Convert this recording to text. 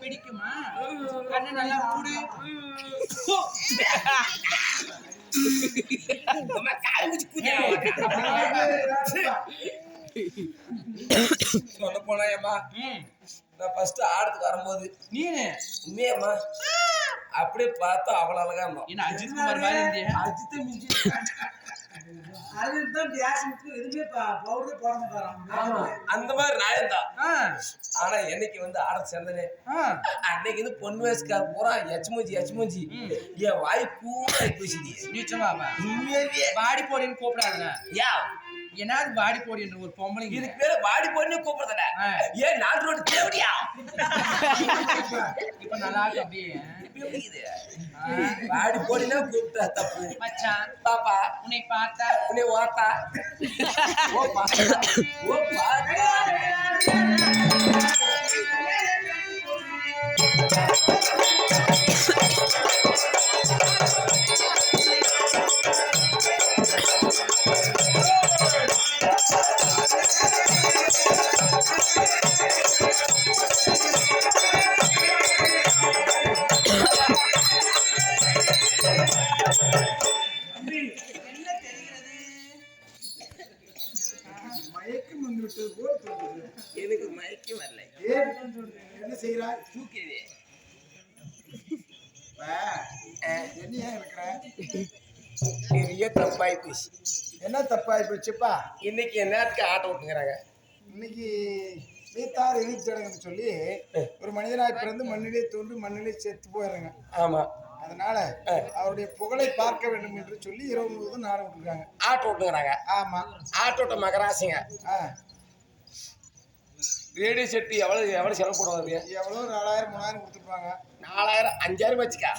பிடிக்குமா? கண்ணு நல்லா மூடு. சொல்ல போனா ஏமா நான் ஃபர்ஸ்ட் ஆடத்துக்கு வரும்போது நீனு உண்மையம்மா அப்படியே பார்த்தா அவ்வளவு அழகா இருந்தோம். என்ன அஜித் குமார் மாதிரி இருந்தியா? அஜித்தை மிஞ்சி அதுதான் வியாசனுக்கு எதுவுமே பவுடரே போட மாட்டாராம். அந்த மாதிரி நாயந்தான். ஆ, ஆனா என்னைக்கு வந்து ஆட சேர்ந்தனே ஆ. அன்னைக்கு வந்து பொண்ணு வயசுக்கார பூரா எச்மூஞ்சி என் வாய் கூட பேசிடி. நிச்சயமாவா? உண்மையாவே பாடி போடின்னு கூப்பிடாதுங்க. யா என்னது பாடி போடின்ற ஒரு பொம்பளைங்க இதுக்கு பேரு வாடி பொண்ணு கூப்பிடுறதா? ஏன் 4 ரோடு தேவடியா? இப்ப நல்லா இருக்கு அப்படியே. எப்படி இது வாடி போடினா கூப்பிட்டா தப்பு. மச்சான் பாப்பா உன்னை பார்த்தா உன்னை ஓத்தா ஓ பாத்தா ஓ பாத்தா மயக்கம் வந்து விட்டது போல் தோன்றுகிறது. எனக்கு மயக்கம் வரல. என்ன செய்கிறாய்? தூக்கிடுவே என்னையா இருக்கிற? பெரிய தப்பாய் போச்சு. என்ன தப்பாய் போச்சுப்பா? இன்னைக்கு என்னத்துக்கு ஆட்ட விட்டுங்கிறாங்க? இன்னைக்கு வீட்டார் இறுதிச்சடங்குன்னு சொல்லி ஒரு மனிதனாய் பிறந்து மண்ணிலே தோன்றி மண்ணிலே செத்து போயிடுறாங்க. ஆமா, அதனால அவருடைய புகழை பார்க்க வேண்டும் என்று சொல்லி இரவு முழுவதும் நாட விட்டுருக்காங்க. ஆட்ட விட்டுங்கிறாங்க. ஆமா. ஆட்டோட்ட மகராசிங்க ஆ, ரேடியோ செட்டு எவ்வளவு செலவு போடுவாங்க? எவ்வளோ 4000 3000 கொடுத்துருப்பாங்க. 4000 5000 வச்சுக்கா.